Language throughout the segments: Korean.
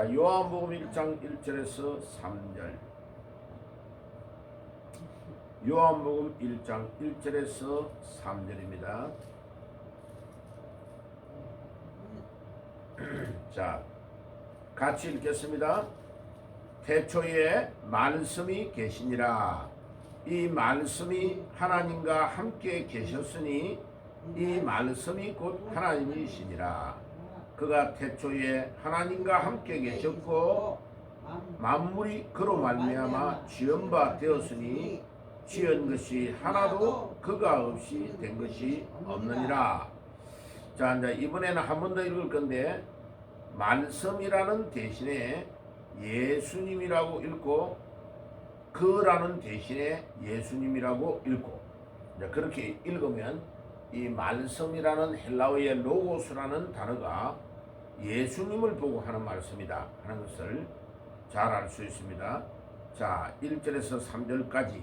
요한복음 1장 1절에서 3절. 요한복음 1장 1절에서 3절입니다. 자, 같이 읽겠습니다. 태초에 말씀이 계시니라. 이 말씀이 하나님과 함께 계셨으니 이 말씀이 곧 하나님이시니라. 그가 태초에 하나님과 함께 계셨고 만물이 그로 말미암아 지은 바 되었으니 지은 것이 하나도 그가 없이 된 것이 없느니라. 자, 이제 이번에는 한 번 더 읽을 건데, 말씀이라는 대신에 예수님이라고 읽고 그라는 대신에 예수님이라고 읽고, 이제 그렇게 읽으면 이 말씀이라는 헬라어의 로고스라는 단어가 예수님을 보고 하는 말씀이다 하는 것을 잘 알 수 있습니다. 자, 1절에서 3절까지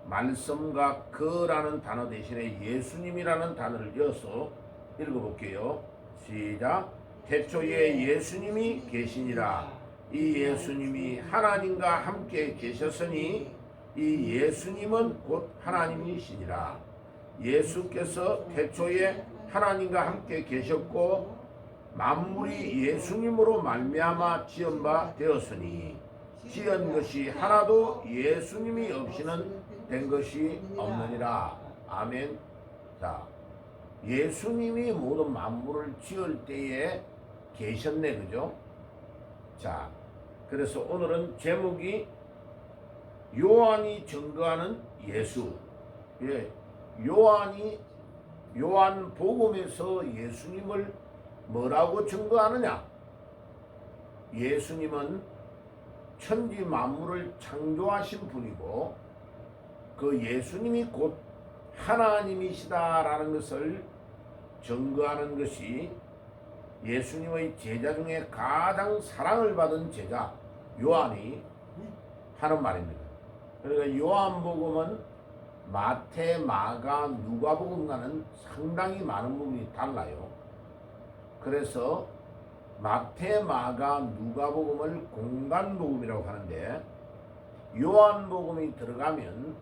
말씀과 그라는 단어 대신에 예수님이라는 단어를 이어서 읽어볼게요. 시작. 태초에 예수님이 계시니라. 이 예수님이 하나님과 함께 계셨으니 이 예수님은 곧 하나님이시니라. 예수께서 태초에 하나님과 함께 계셨고 만물이 예수님으로 말미암아 지은 바 되었으니 지은 것이 하나도 예수님이 없이는 된 것이 없느니라. 아멘. 자, 예수님이 모든 만물을 지을 때에 계셨네, 그죠? 자, 그래서 오늘은 제목이 요한이 증거하는 예수. 예, 요한 복음에서 예수님을 뭐라고 증거하느냐? 예수님은 천지 만물을 창조하신 분이고 그 예수님이 곧 하나님이시다라는 것을 증거하는 것이 예수님의 제자 중에 가장 사랑을 받은 제자 요한이 하는 말입니다. 그러니까 요한복음은 마태, 마가, 누가복음과는 상당히 많은 부분이 달라요. 그래서 마태, 마가, 누가복음을 공간복음이라고 하는데 요한복음이 들어가면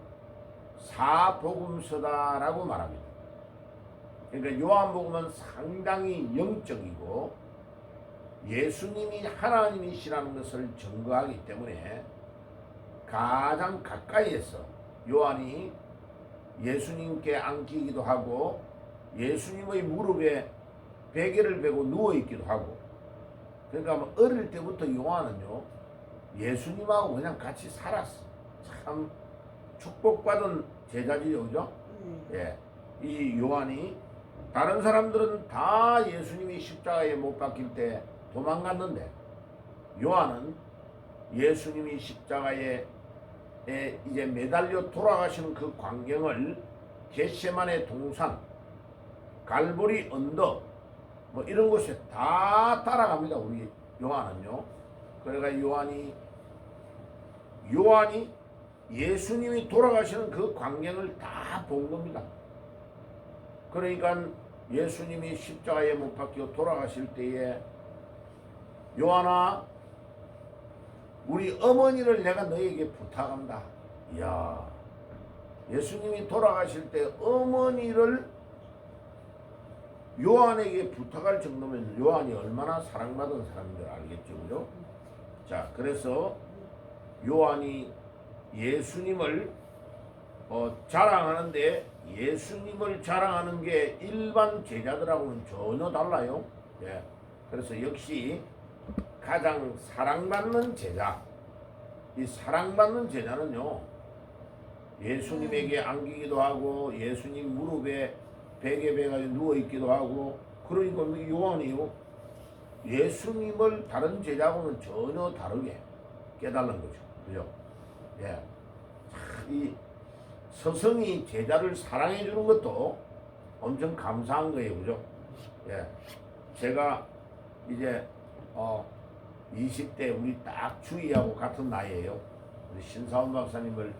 사복음서다라고 말합니다. 그러니까 요한복음은 상당히 영적이고 예수님이 하나님이시라는 것을 증거하기 때문에 가장 가까이에서 요한이 예수님께 안기기도 하고 예수님의 무릎에 베개를 베고 누워있기도 하고, 그러니까 어릴 때부터 요한은요 예수님하고 그냥 같이 살았어. 참 축복받은 제자지요, 그죠? 예, 이 요한이 다른 사람들은 다 예수님이 십자가에 못 박힐 때 도망갔는데 요한은 예수님이 십자가에 이제 매달려 돌아가시는 그 광경을 겟세마네 동산, 갈보리 언덕 뭐 이런 곳에 다 따라갑니다. 우리 요한은요. 그러니까 요한이 예수님이 돌아가시는 그 광경을 다 본 겁니다. 그러니까 예수님이 십자가에 못 박혀 돌아가실 때에 요한아, 우리 어머니를 내가 너에게 부탁한다. 이야, 예수님이 돌아가실 때 어머니를 요한에게 부탁할 정도면 요한이 얼마나 사랑받은 사람인 줄 알겠죠, 그죠? 자, 그래서 요한이 예수님을 자랑하는데 예수님을 자랑하는 게 일반 제자들하고는 전혀 달라요. 예. 그래서 역시 가장 사랑받는 제자, 이 사랑받는 제자는요 예수님에게 안기기도 하고 예수님 무릎에 베개 베가지고 누워있기도 하고, 그러니까 요한이요 예수님을 다른 제자하고는 전혀 다르게 깨달는 거죠, 그죠? 예. 이 스승이 제자를 사랑해 주는 것도 엄청 감사한 거예요, 그죠? 예. 제가 이제 20대 우리 딱 주희하고 같은 나이에요. 우리 신사원 박사님을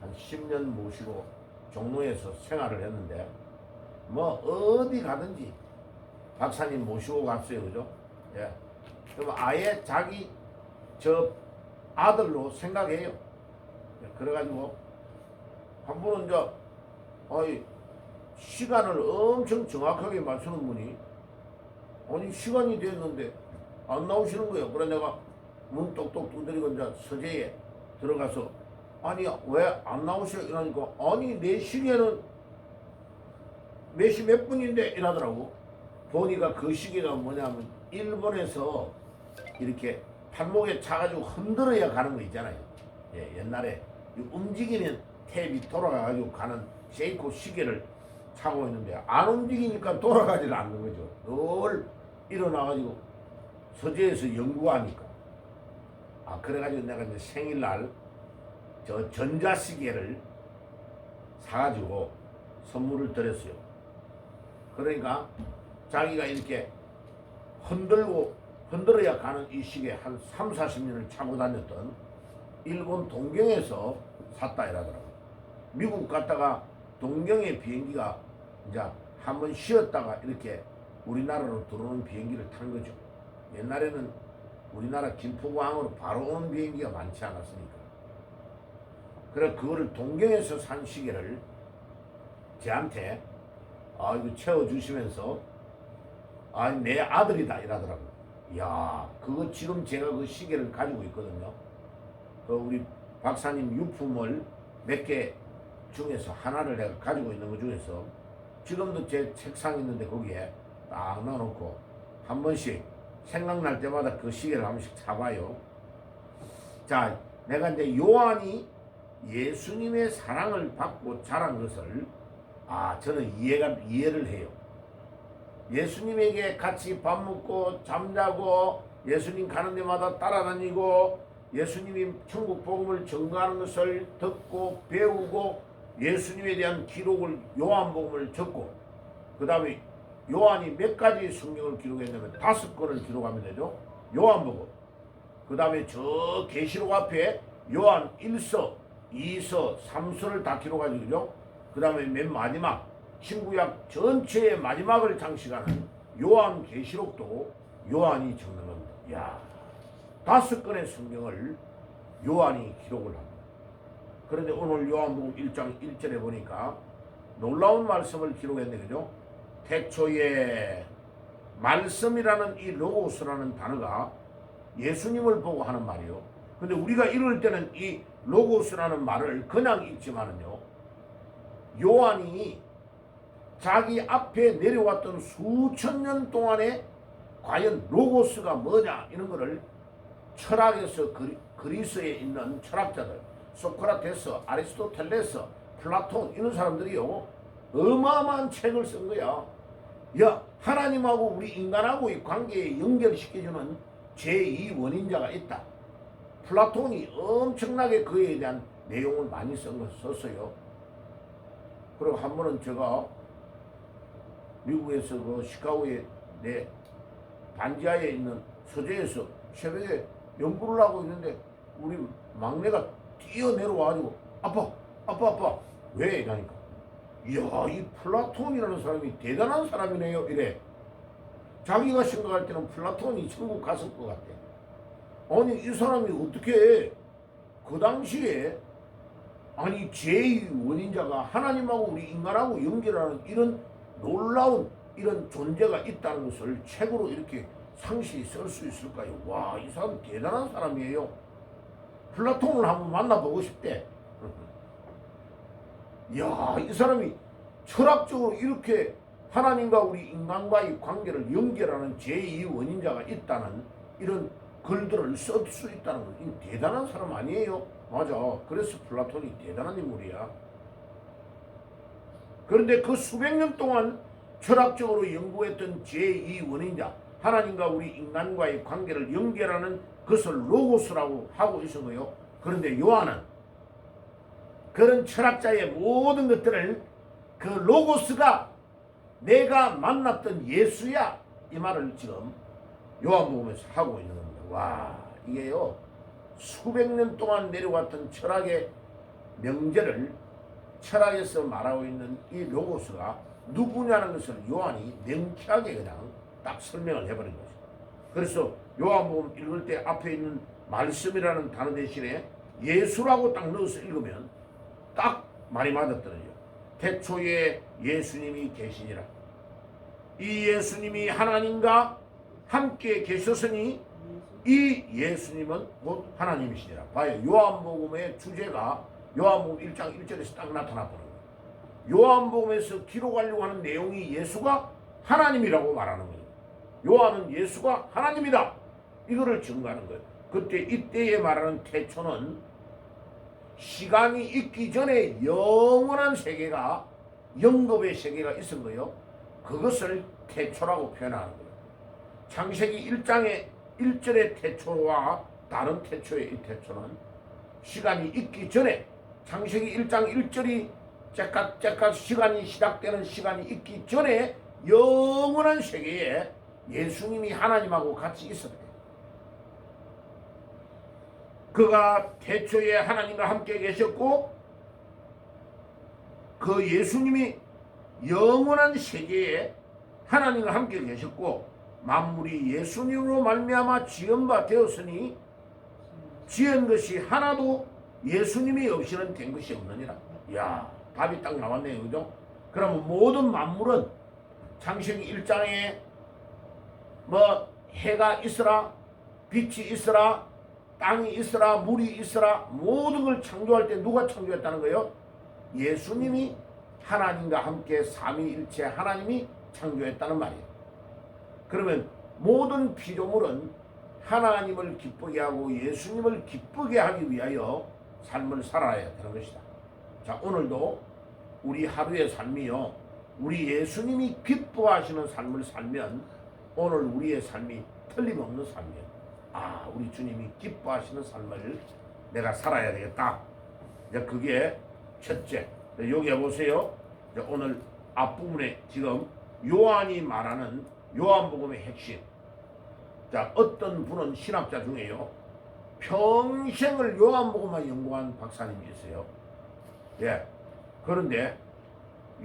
한 10년 모시고 종로에서 생활을 했는데 뭐 어디 가든지 박사님 모시고 갔어요, 그죠? 예. 그럼 아예 자기 저 아들로 생각해요. 그래가지고 한 번은 이제 시간을 엄청 정확하게 맞추는 분이 아니 시간이 됐는데 안 나오시는 거예요. 그래 내가 문 똑똑 두드리고 이제 서재에 들어가서 아니 왜 안 나오셔 이러니까 아니 내 시계는 몇 시 몇 분인데 이러더라고. 보니까 그 시계가 뭐냐면 일본에서 이렇게 팔목에 차가지고 흔들어야 가는 거 있잖아요. 예, 옛날에 움직이면 탭이 돌아가가지고 가는 세이코 시계를 차고 있는데 안 움직이니까 돌아가지를 않는 거죠. 늘 일어나가지고 서재에서 연구하니까. 그래가지고 내가 이제 생일날 저 전자시계를 사가지고 선물을 드렸어요. 그러니까 자기가 이렇게 흔들어야 가는 이 시계 한 3, 40년을 차고 다녔던 일본 동경에서 샀다 이러더라고요. 미국 갔다가 동경의 비행기가 이제 한번 쉬었다가 이렇게 우리나라로 들어오는 비행기를 탄 거죠. 옛날에는 우리나라 김포공항으로 바로 오는 비행기가 많지 않았으니까. 그래 그거를 동경에서 산 시계를 제한테 이거 채워주시면서 내 아들이다 이러더라고요. 이야 그거 지금 제가 그 시계를 가지고 있거든요. 그 우리 박사님 유품을 몇 개 중에서 하나를 내가 가지고 있는 것 중에서 지금도 제 책상 있는데 거기에 딱 넣어놓고 한 번씩 생각날 때마다 그 시계를 한 번씩 사봐요. 자, 내가 이제 요한이 예수님의 사랑을 받고 자란 것을 저는 이해를 해요. 예수님에게 같이 밥 먹고 잠자고 예수님 가는 데마다 따라다니고 예수님이 천국 복음을 전가하는 것을 듣고 배우고 예수님에 대한 기록을 요한복음을 적고 그 다음에 요한이 몇 가지 성경을 기록했냐면 5권을 기록하면 되죠. 요한복음. 그 다음에 저 계시록 앞에 요한 1서, 2서, 3서를 다 기록하죠. 그죠? 그 다음에 맨 마지막 신구약 전체의 마지막을 장식하는 요한 계시록도 요한이 적는 겁니다. 이야, 5권의 성경을 요한이 기록을 합니다. 그런데 오늘 요한복음 1장 1절에 보니까 놀라운 말씀을 기록했네. 그죠? 태초에 말씀이라는 이 로고스라는 단어가 예수님을 보고 하는 말이요. 근데 우리가 읽을 때는 이 로고스라는 말을 그냥 읽지만은요. 요한이 자기 앞에 내려왔던 수천 년 동안에 과연 로고스가 뭐냐 이런 거를 철학에서 그리스에 있는 철학자들 소크라테스, 아리스토텔레스, 플라톤 이런 사람들이요 어마어마한 책을 쓴 거야. 야 하나님하고 우리 인간하고의 관계에 연결시켜주는 제2원인자가 있다. 플라톤이 엄청나게 그에 대한 내용을 많이 썼어요. 그리고 한 번은 제가 미국에서 그 시카고에 내 반지하에 있는 서재에서 새벽에 연구를 하고 있는데 우리 막내가 뛰어내려와가지고 아빠 왜 이러니까 이야 이 플라톤이라는 사람이 대단한 사람이네요 이래. 자기가 생각할 때는 플라톤이 천국 갔을 것 같대. 아니 이 사람이 어떻게 그 당시에 아니 제2원인자가 하나님하고 우리 인간하고 연결하는 이런 놀라운 이런 존재가 있다는 것을 책으로 이렇게 상시 쓸 수 있을까요? 와, 이 사람 대단한 사람이에요. 플라톤을 한번 만나보고 싶대. 이야, 이 사람이 철학적으로 이렇게 하나님과 우리 인간과의 관계를 연결하는 제2원인자가 있다는 이런 글들을 쓸 수 있다는 건 대단한 사람 아니에요? 맞아. 그래서 플라톤이 대단한 인물이야. 그런데 그 수백 년 동안 철학적으로 연구했던 제2원인자 하나님과 우리 인간과의 관계를 연결하는 그것을 로고스라고 하고 있어요. 그런데 요한은 그런 철학자의 모든 것들을 그 로고스가 내가 만났던 예수야 이 말을 지금 요한복음에서 하고 있는 겁니다. 와 이게요 수백 년 동안 내려왔던 철학의 명제를 철학에서 말하고 있는 이 로고스가 누구냐는 것을 요한이 명쾌하게 그냥 딱 설명을 해버린 거죠. 그래서 요한복음 읽을 때 앞에 있는 말씀이라는 단어 대신에 예수라고 딱 넣어서 읽으면 딱 말이 맞아떨어져요. 태초에 예수님이 계시니라. 이 예수님이 하나님과 함께 계셨으니 이 예수님은 곧 하나님이시니라. 봐요. 요한복음의 주제가 요한복음 1장 1절에서 딱 나타나 버려요. 요한복음에서 기록하려고 하는 내용이 예수가 하나님이라고 말하는 거예요. 요한은 예수가 하나님이다, 이거를 증거하는 거예요. 그때 이때에 말하는 태초는 시간이 있기 전에 영원한 세계가, 영겁의 세계가 있은 거예요. 그것을 태초라고 표현하는 거예요. 창세기 1장의 1절의 태초와 다른 태초의 이 태초는 시간이 있기 전에, 창세기 1장 1절이 째깍째깍 시간이 시작되는 시간이 있기 전에 영원한 세계에 예수님이 하나님하고 같이 있었대요. 그가 태초에 하나님과 함께 계셨고, 그 예수님이 영원한 세계에 하나님과 함께 계셨고, 만물이 예수님으로 말미암아 지은 바 되었으니 지은 것이 하나도 예수님이 없이는 된 것이 없느니라. 이야, 답이 딱 나왔네요. 그죠? 그러면 모든 만물은 창세기 1장에 뭐 해가 있으라, 빛이 있으라, 땅이 있으라, 물이 있으라, 모든 걸 창조할 때 누가 창조했다는 거예요? 예수님이 하나님과 함께 삼위일체 하나님이 창조했다는 말이에요. 그러면 모든 피조물은 하나님을 기쁘게 하고 예수님을 기쁘게 하기 위하여 삶을 살아야 되는 것이다. 자, 오늘도 우리 하루의 삶이요, 우리 예수님이 기뻐하시는 삶을 살면 오늘 우리의 삶이 틀림없는 삶이에요. 아, 우리 주님이 기뻐하시는 삶을 내가 살아야 되겠다. 이제 그게 첫째. 여기 보세요. 오늘 앞부분에 지금 요한이 말하는 요한복음의 핵심. 자, 어떤 분은 신학자 중에요, 평생을 요한복음만 연구한 박사님이 있어요. 예. 그런데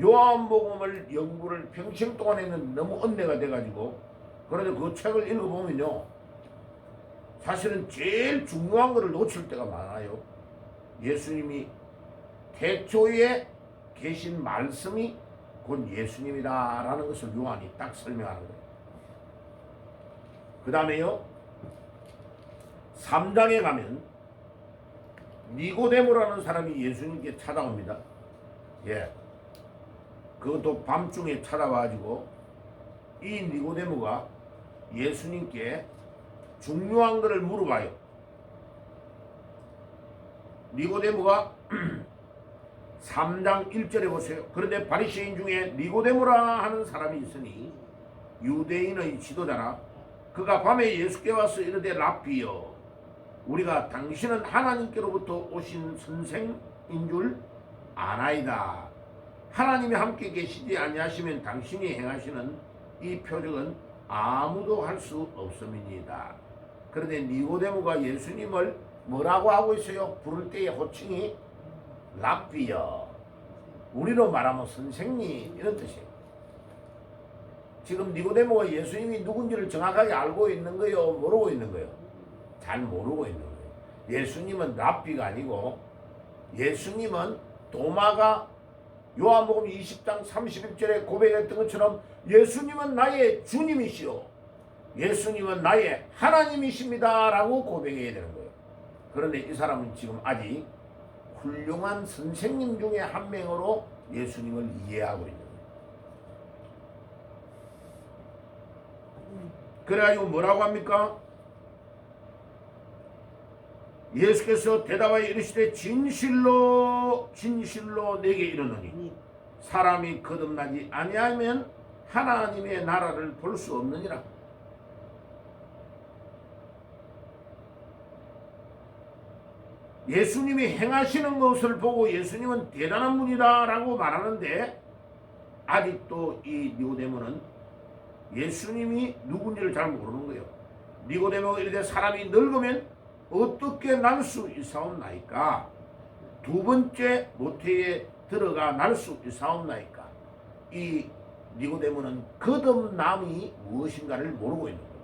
요한복음을 연구를 평생 동안 했는데 너무 언내가 돼가지고, 그런데 그 책을 읽어보면요, 사실은 제일 중요한 것을 놓칠 때가 많아요. 예수님이 태초에 계신 말씀이 곧 예수님이다라는 것을 요한이 딱 설명하는 거예요. 그 다음에요, 3장에 가면 니고데모라는 사람이 예수님께 찾아옵니다. 예. 그것도 밤중에 찾아와가지고 이 니고데모가 예수님께 중요한 것을 물어봐요. 니고데모가 3장 1절에 보세요. 그런데 바리새인 중에 니고데모라 하는 사람이 있으니 유대인의 지도자라. 그가 밤에 예수께 와서 이르되 랍비여, 우리가 당신은 하나님께로부터 오신 선생인 줄 아나이다. 하나님이 함께 계시지 아니하시면 당신이 행하시는 이 표적은 아무도 할 수 없음이니이다. 그런데 니고데모가 예수님을 뭐라고 하고 있어요? 부를 때의 호칭이 랍비여, 우리로 말하면 선생님, 이런 뜻이에요. 지금 니고데모가 예수님이 누군지를 정확하게 알고 있는 거예요? 모르고 있는 거예요? 잘 모르고 있는 거예요. 예수님은 랍비가 아니고, 예수님은 도마가 요한복음 20장 31절에 고백했던 것처럼 예수님은 나의 주님이시오, 예수님은 나의 하나님이십니다 라고 고백해야 되는 거예요. 그런데 이 사람은 지금 아직 훌륭한 선생님 중에 한 명으로 예수님을 이해하고 있는 거예요. 그래가지고 뭐라고 합니까? 예수께서 대답하여 이르시되 진실로 진실로 내게 이르노니 사람이 거듭나지 아니하면 하나님의 나라를 볼 수 없느니라. 예수님이 행하시는 것을 보고 예수님은 대단한 분이다 라고 말하는데, 아직도 이 니고데모는 예수님이 누군지를 잘 모르는 거예요. 니고데모가 이르되 사람이 늙으면 어떻게 날 수 있사옵나이까? 두 번째 모태에 들어가 날 수 있사옵나이까? 이 니고데모는 거듭남이 무엇인가를 모르고 있는 거예요.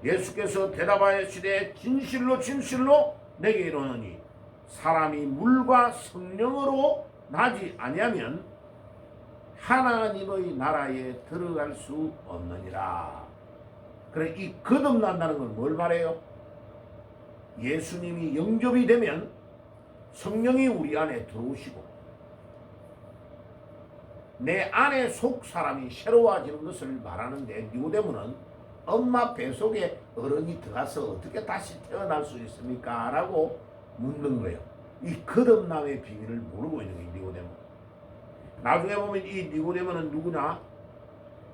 예수께서 대답하시되 진실로 진실로 내게 이르노니 사람이 물과 성령으로 나지 아니하면 하나님의 나라에 들어갈 수 없느니라. 그래, 이 거듭난다는 건 뭘 말해요? 예수님이 영접이 되면 성령이 우리 안에 들어오시고 내 안에 속 사람이 새로워지는 것을 말하는데, 니고데모는 엄마 뱃속에 어른이 들어가서 어떻게 다시 태어날 수 있습니까? 라고 묻는 거예요. 이 거듭남의 비밀을 모르고 있는 거예요, 니고데모. 나중에 보면 이 니고데모는 누구냐?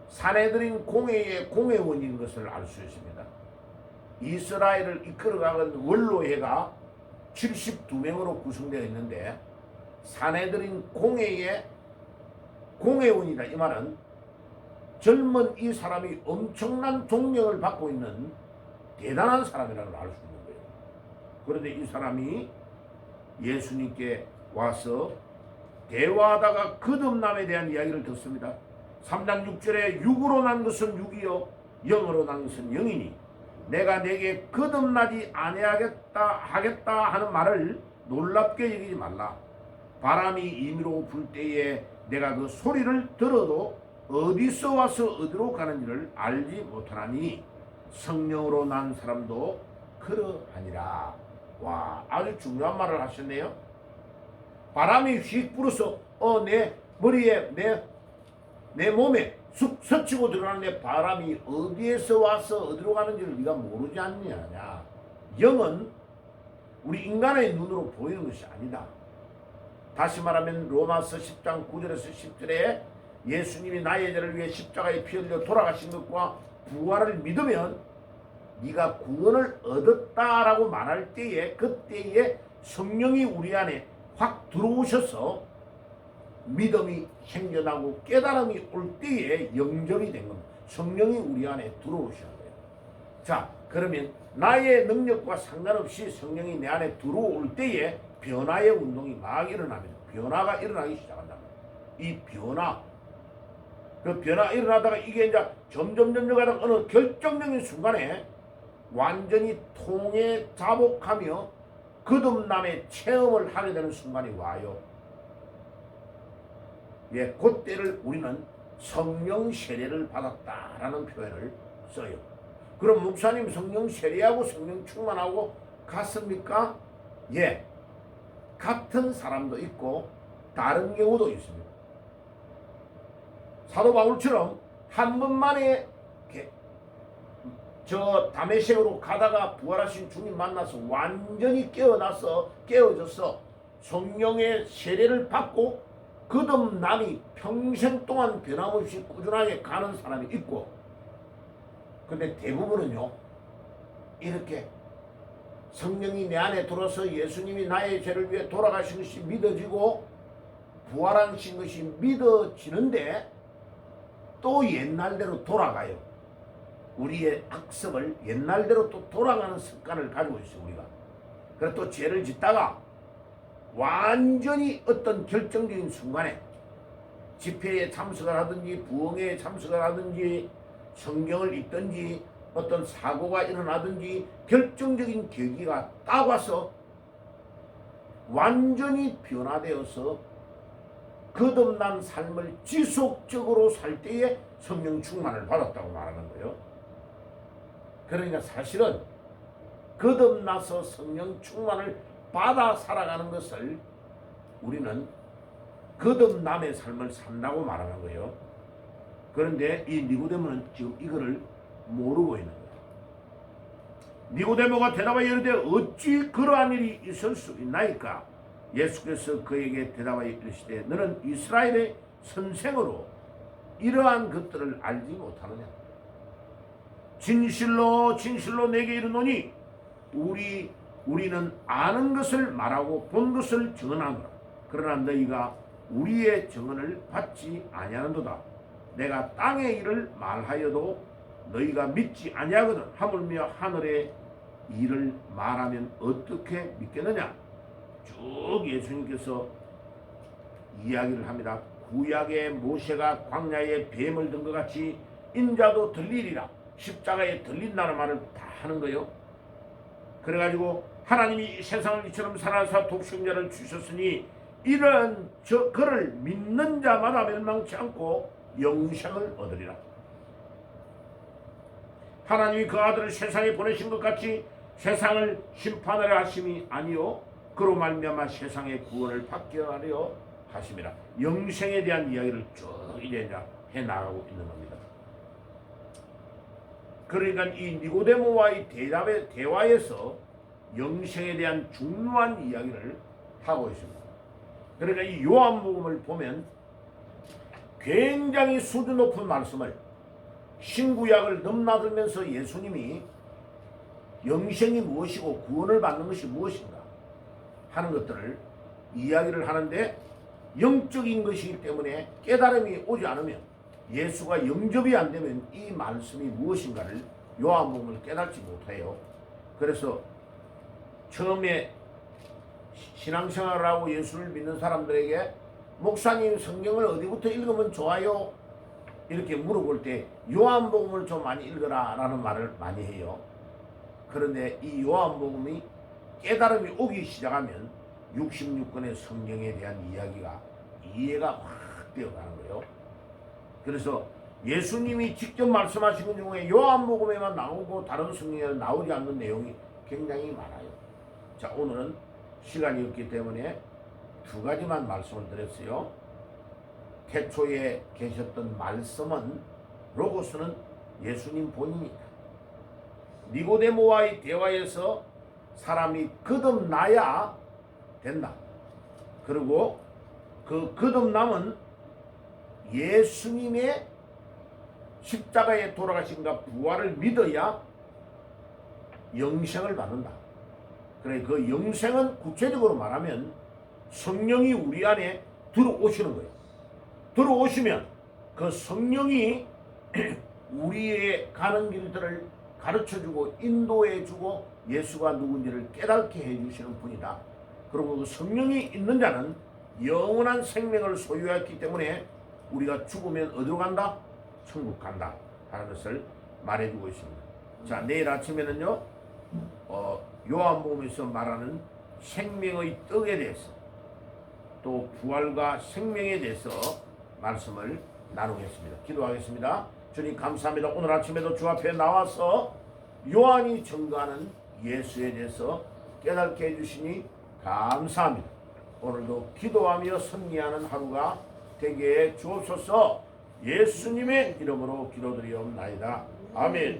산헤드린 공회의 공회원인 것을 알 수 있습니다. 이스라엘을 이끌어가는 원로회가 72명으로 구성되어 있는데 산헤드린 공회의 공회원이다. 이 말은 젊은 이 사람이 엄청난 존경을 받고 있는 대단한 사람이라는 걸 알 수 있는 거예요. 그런데 이 사람이 예수님께 와서 대화하다가 거듭남에 대한 이야기를 듣습니다. 3장 6절에 육으로 난 것은 육이요 영으로 난 것은 영이니 내가 내게 거듭나지 아니하겠다 하는 말을 놀랍게 여기지 말라. 바람이 임의로 불 때에 내가 그 소리를 들어도 어디서 와서 어디로 가는지를 알지 못하나니 성령으로 난 사람도 그러하니라. 와, 아주 중요한 말을 하셨네요. 바람이 휙 불어서 내 머리에 내 몸에 쑥 스치고 들어가는데 바람이 어디에서 와서 어디로 가는지를 네가 모르지 않느냐. 영은 우리 인간의 눈으로 보이는 것이 아니다. 다시 말하면 로마서 10장 9절에서 10절에 예수님이 나의 죄를 위해 십자가에 피 흘려 돌아가신 것과 부활을 믿으면 네가 구원을 얻었다라고 말할 때에 그때에 성령이 우리 안에 확 들어오셔서 믿음이 생겨나고 깨달음이 올 때에 영접이 된 겁니다. 성령이 우리 안에 들어오셔야 돼요. 자, 그러면 나의 능력과 상관없이 성령이 내 안에 들어올 때에 변화의 운동이 막 일어나면 변화가 일어나기 시작한다. 이 변화, 그 변화가 일어나다가 이게 이제 점점 가다가 어느 결정적인 순간에 완전히 통해 자복하며 거듭남의 체험을 하게 되는 순간이 와요. 예, 그때를 우리는 성령 세례를 받았다라는 표현을 써요. 그럼 목사님 성령 세례하고 성령 충만하고 같습니까? 예, 같은 사람도 있고 다른 경우도 있습니다. 사도 바울처럼 한 번만에 저 다메섹으로 가다가 부활하신 주님 만나서 완전히 깨어져서 성령의 세례를 받고 거듭남이 평생 동안 변함없이 꾸준하게 가는 사람이 있고, 근데 대부분은요 이렇게 성령이 내 안에 들어서 예수님이 나의 죄를 위해 돌아가신 것이 믿어지고 부활하신 것이 믿어지는데 또 옛날대로 돌아가요. 우리의 학습을 옛날대로 또 돌아가는 습관을 가지고 있어요. 우리가 그래서 또 죄를 짓다가 완전히 어떤 결정적인 순간에 집회에 참석을 하든지 부흥회에 참석을 하든지 성경을 읽든지 어떤 사고가 일어나든지 결정적인 계기가 딱 와서 완전히 변화되어서 거듭난 삶을 지속적으로 살 때에 성령 충만을 받았다고 말하는 거예요. 그러니까 사실은 거듭나서 성령 충만을 받아 살아가는 것을 우리는 거듭남의 삶을 산다고 말하는 거예요. 그런데 이 니고데모는 지금 이거를 모르고 있는 거예요. 니고데모가 대답하여 이르되 어찌 그러한 일이 있을 수 있나이까? 예수께서 그에게 대답하여 이르시되 너는 이스라엘의 선생으로 이러한 것들을 알지 못하느냐? 진실로 진실로 내게 이르노니 우리는 아는 것을 말하고 본 것을 증언하노라. 그러나 너희가 우리의 증언을 받지 아니하는도다. 내가 땅의 일을 말하여도 너희가 믿지 아니하거든. 하물며 하늘의 일을 말하면 어떻게 믿겠느냐? 쭉 예수님께서 이야기를 합니다. 구약의 모세가 광야에 뱀을 든 것 같이 인자도 들리리라. 십자가에 들린다는 말을 다 하는 거예요. 그래가지고 하나님이 세상을 이처럼 사랑하사 독생자를 주셨으니 이런 그를 믿는 자마다 멸망치 않고 영생을 얻으리라. 하나님이 그 아들을 세상에 보내신 것 같이 세상을 심판하려 하심이 아니요 그로 말미암아 세상의 구원을 받게 하려 하심이라. 영생에 대한 이야기를 쭉 이제 해나가고 있는 겁니다. 그러니까 이 니고데모와의 대화에서 영생에 대한 중요한 이야기를 하고 있습니다. 그러니까 이 요한복음을 보면 굉장히 수준 높은 말씀을 신구약을 넘나들면서 예수님이 영생이 무엇이고 구원을 받는 것이 무엇인가 하는 것들을 이야기를 하는데, 영적인 것이기 때문에 깨달음이 오지 않으면, 예수가 영접이 안 되면 이 말씀이 무엇인가를 요한복음을 깨닫지 못해요. 그래서 처음에 신앙생활을 하고 예수를 믿는 사람들에게 목사님 성경을 어디부터 읽으면 좋아요? 이렇게 물어볼 때 요한복음을 좀 많이 읽어라 라는 말을 많이 해요. 그런데 이 요한복음이 깨달음이 오기 시작하면 66권의 성경에 대한 이야기가 이해가 확 되어가는 거예요. 그래서 예수님이 직접 말씀하신 것 중에 요한복음에만 나오고 다른 성경에는 나오지 않는 내용이 굉장히 많아요. 자, 오늘은 시간이 없기 때문에 두 가지만 말씀을 드렸어요. 태초에 계셨던 말씀은, 로고스는 예수님 본인이다. 니고데모와의 대화에서 사람이 거듭나야 된다. 그리고 그 거듭남은 예수님의 십자가에 돌아가신가 부활을 믿어야 영생을 받는다. 그래, 그 영생은 구체적으로 말하면 성령이 우리 안에 들어오시는 거예요. 들어오시면 그 성령이 우리의 가는 길들을 가르쳐주고 인도해주고 예수가 누군지를 깨닫게 해주시는 분이다. 그리고 그 성령이 있는 자는 영원한 생명을 소유했기 때문에 우리가 죽으면 어디로 간다? 천국 간다 하는 것을 말해주고 있습니다. 자, 내일 아침에는요 요한복음에서 말하는 생명의 떡에 대해서, 또 부활과 생명에 대해서 말씀을 나누겠습니다. 기도하겠습니다. 주님 감사합니다. 오늘 아침에도 주 앞에 나와서 요한이 증거하는 예수에 대해서 깨닫게 해주시니 감사합니다. 오늘도 기도하며 승리하는 하루가 되게 주옵소서. 예수님의 이름으로 기도드리옵나이다. 아멘.